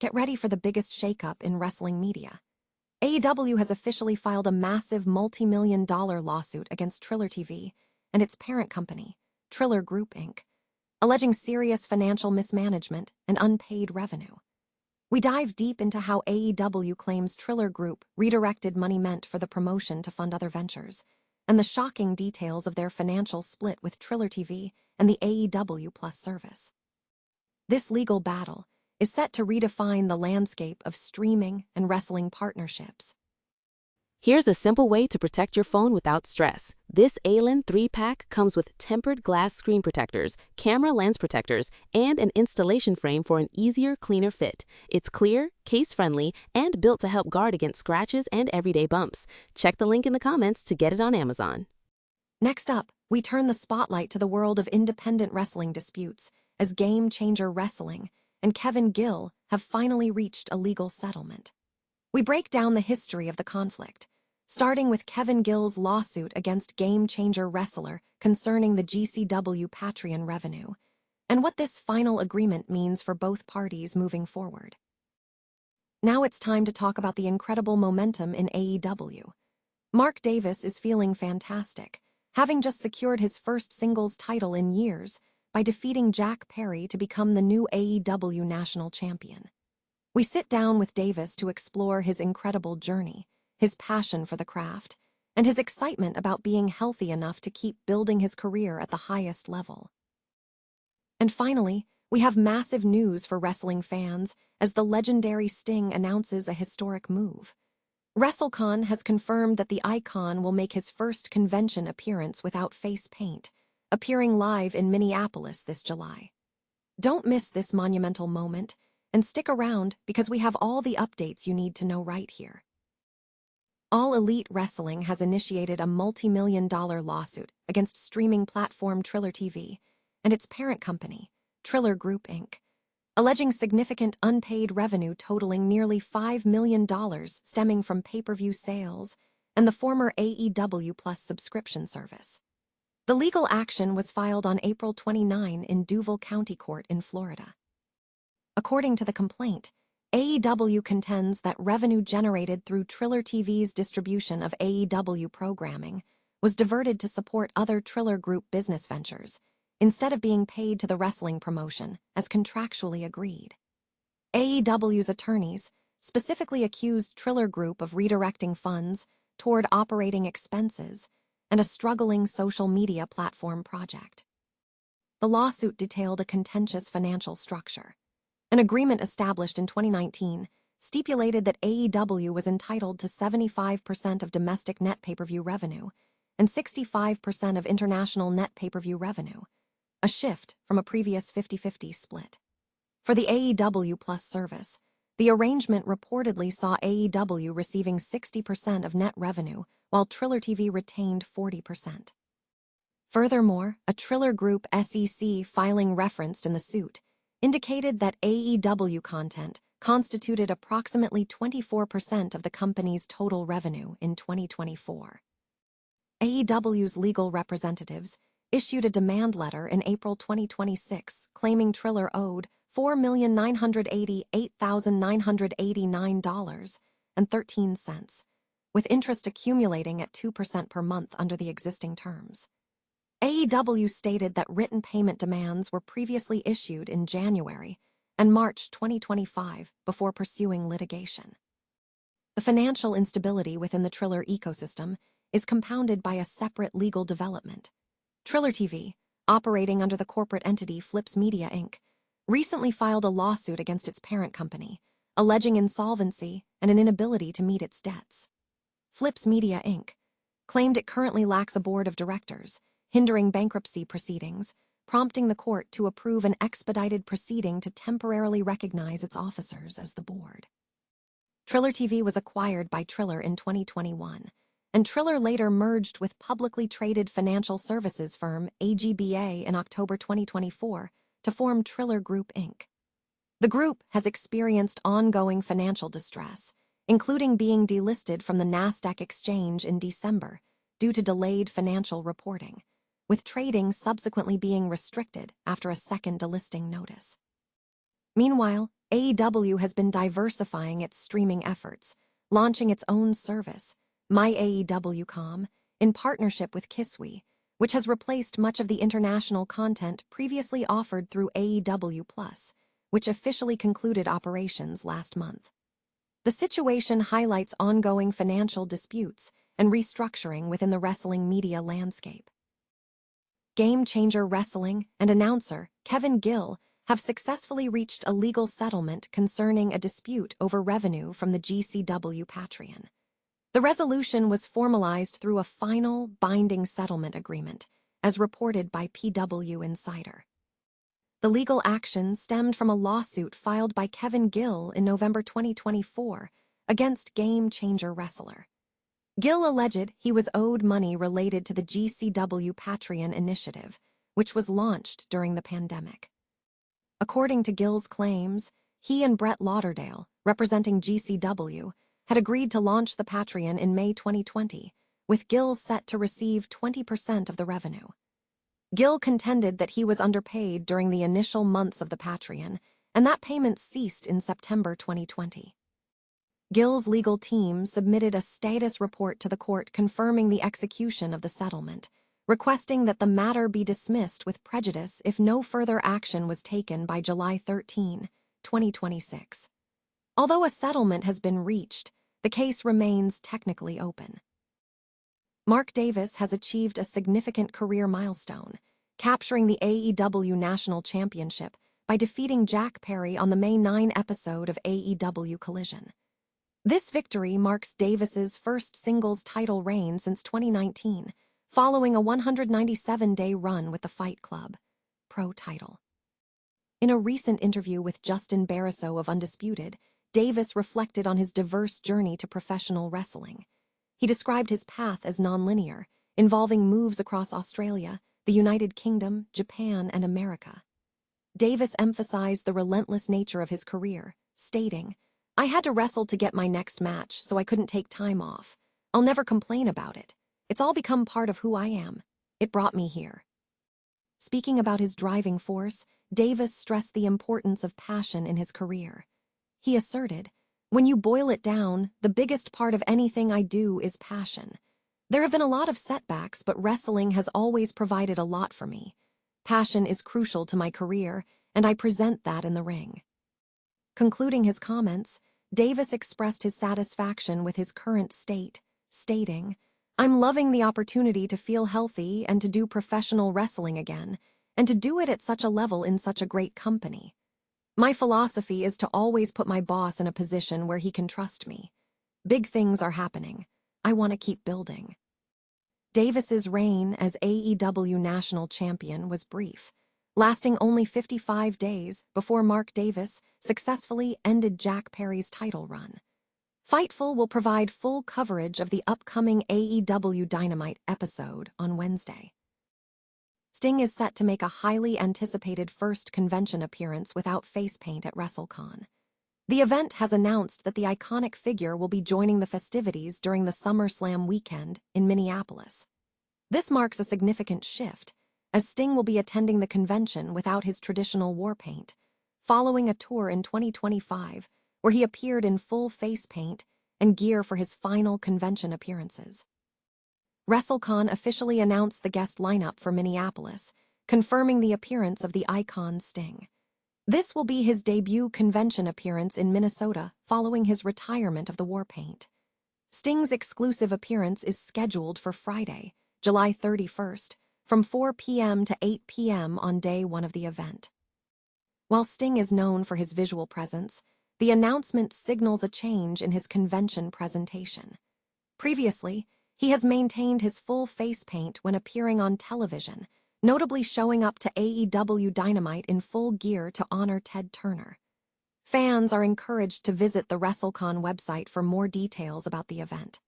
Get ready for the biggest shakeup in wrestling media. AEW has officially filed a massive multi-million-dollar lawsuit against TrillerTV and its parent company, Triller Group Inc., alleging serious financial mismanagement and unpaid revenue. We dive deep into how AEW claims Triller Group redirected money meant for the promotion to fund other ventures, and the shocking details of their financial split with TrillerTV and the AEW Plus service. This legal battle is set to redefine the landscape of streaming and wrestling partnerships. Here's a simple way to protect your phone without stress. This ALEN 3-pack comes with tempered glass screen protectors, camera lens protectors, and an installation frame for an easier, cleaner fit. It's clear, case-friendly, and built to help guard against scratches and everyday bumps. Check the link in the comments to get it on Amazon. Next up, we turn the spotlight to the world of independent wrestling disputes, as Game Changer Wrestling and Kevin Gill have finally reached a legal settlement. We break down the history of the conflict, starting with Kevin Gill's lawsuit against Game Changer Wrestler concerning the GCW Patreon revenue, and what this final agreement means for both parties moving forward. Now it's time to talk about the incredible momentum in AEW. Mark Davis is feeling fantastic, having just secured his first singles title in years by defeating Jack Perry to become the new AEW National Champion. We sit down with Davis to explore his incredible journey, his passion for the craft, and his excitement about being healthy enough to keep building his career at the highest level. And finally, we have massive news for wrestling fans as the legendary Sting announces a historic move. WrestleCon has confirmed that the Icon will make his first convention appearance without face paint, appearing live in Minneapolis this July. Don't miss this monumental moment, and stick around because we have all the updates you need to know right here. All Elite Wrestling has initiated a multi-million-dollar lawsuit against streaming platform TrillerTV and its parent company, Triller Group Inc., alleging significant unpaid revenue totaling nearly $5 million stemming from pay-per-view sales and the former AEW Plus subscription service. The legal action was filed on April 29 in Duval County Court in Florida. According to the complaint, AEW contends that revenue generated through Triller TV's distribution of AEW programming was diverted to support other Triller Group business ventures, instead of being paid to the wrestling promotion as contractually agreed. AEW's attorneys specifically accused Triller Group of redirecting funds toward operating expenses and a struggling social media platform project. The lawsuit detailed a contentious financial structure. An agreement established in 2019 stipulated that AEW was entitled to 75% of domestic net pay-per-view revenue and 65% of international net pay-per-view revenue, a shift from a previous 50-50 split. For the AEW Plus service, the arrangement reportedly saw AEW receiving 60% of net revenue, while Triller TV retained 40%. Furthermore, a Triller Group SEC filing referenced in the suit indicated that AEW content constituted approximately 24% of the company's total revenue in 2024. AEW's legal representatives issued a demand letter in April 2026 claiming Triller owed $4,988,989.13, with interest accumulating at 2% per month under the existing terms. AEW stated that written payment demands were previously issued in January and March 2025 before pursuing litigation. The financial instability within the Triller ecosystem is compounded by a separate legal development. Triller TV, operating under the corporate entity Flips Media Inc., recently filed a lawsuit against its parent company, alleging insolvency and an inability to meet its debts. Flips Media Inc. claimed it currently lacks a board of directors, hindering bankruptcy proceedings, prompting the court to approve an expedited proceeding to temporarily recognize its officers as the board. Triller TV was acquired by Triller in 2021, and Triller later merged with publicly traded financial services firm AGBA in October 2024 to form Triller Group Inc. The group has experienced ongoing financial distress, including being delisted from the Nasdaq exchange in December due to delayed financial reporting, with trading subsequently being restricted after a second delisting notice. Meanwhile, AEW has been diversifying its streaming efforts, launching its own service, My AEW.com, in partnership with Kisui, which has replaced much of the international content previously offered through AEW+, which officially concluded operations last month. The situation highlights ongoing financial disputes and restructuring within the wrestling media landscape. Game Changer Wrestling and announcer Kevin Gill have successfully reached a legal settlement concerning a dispute over revenue from the GCW Patreon. The resolution was formalized through a final, binding settlement agreement, as reported by PW Insider. The legal action stemmed from a lawsuit filed by Kevin Gill in November 2024 against Game Changer Wrestler. Gill alleged he was owed money related to the GCW Patreon initiative, which was launched during the pandemic. According to Gill's claims, he and Brett Lauderdale, representing GCW, had agreed to launch the Patreon in May 2020, with Gill set to receive 20% of the revenue. Gill contended that he was underpaid during the initial months of the Patreon, and that payment ceased in September 2020. Gill's legal team submitted a status report to the court confirming the execution of the settlement, requesting that the matter be dismissed with prejudice if no further action was taken by July 13, 2026. Although a settlement has been reached, the case remains technically open. Mark Davis has achieved a significant career milestone, capturing the AEW National Championship by defeating Jack Perry on the May 9 episode of AEW Collision. This victory marks Davis's first singles title reign since 2019, following a 197-day run with the Fight Club Pro title. In a recent interview with Justin Bariso of Undisputed, Davis reflected on his diverse journey to professional wrestling. He described his path as nonlinear, involving moves across Australia, the United Kingdom, Japan, and America. Davis emphasized the relentless nature of his career, stating, "I had to wrestle to get my next match, so I couldn't take time off. I'll never complain about it. It's all become part of who I am. It brought me here." Speaking about his driving force, Davis stressed the importance of passion in his career. He asserted, "When you boil it down, the biggest part of anything I do is passion. There have been a lot of setbacks, but wrestling has always provided a lot for me. Passion is crucial to my career, and I present that in the ring." Concluding his comments, Davis expressed his satisfaction with his current state, stating, "I'm loving the opportunity to feel healthy and to do professional wrestling again, and to do it at such a level in such a great company. My philosophy is to always put my boss in a position where he can trust me. Big things are happening. I want to keep building." Davis's reign as AEW National Champion was brief, lasting only 55 days before Mark Davis successfully ended Jack Perry's title run. Fightful will provide full coverage of the upcoming AEW Dynamite episode on Wednesday. Sting is set to make a highly anticipated first convention appearance without face paint at WrestleCon. The event has announced that the iconic figure will be joining the festivities during the SummerSlam weekend in Minneapolis. This marks a significant shift, as Sting will be attending the convention without his traditional war paint, following a tour in 2025 where he appeared in full face paint and gear for his final convention appearances. WrestleCon officially announced the guest lineup for Minneapolis, confirming the appearance of the icon Sting. This will be his debut convention appearance in Minnesota following his retirement of the war paint. Sting's exclusive appearance is scheduled for Friday, July 31st, from 4 p.m. to 8 p.m. on day one of the event. While Sting is known for his visual presence, the announcement signals a change in his convention presentation. Previously, he has maintained his full face paint when appearing on television, notably showing up to AEW Dynamite in full gear to honor Ted Turner. Fans are encouraged to visit the WrestleCon website for more details about the event.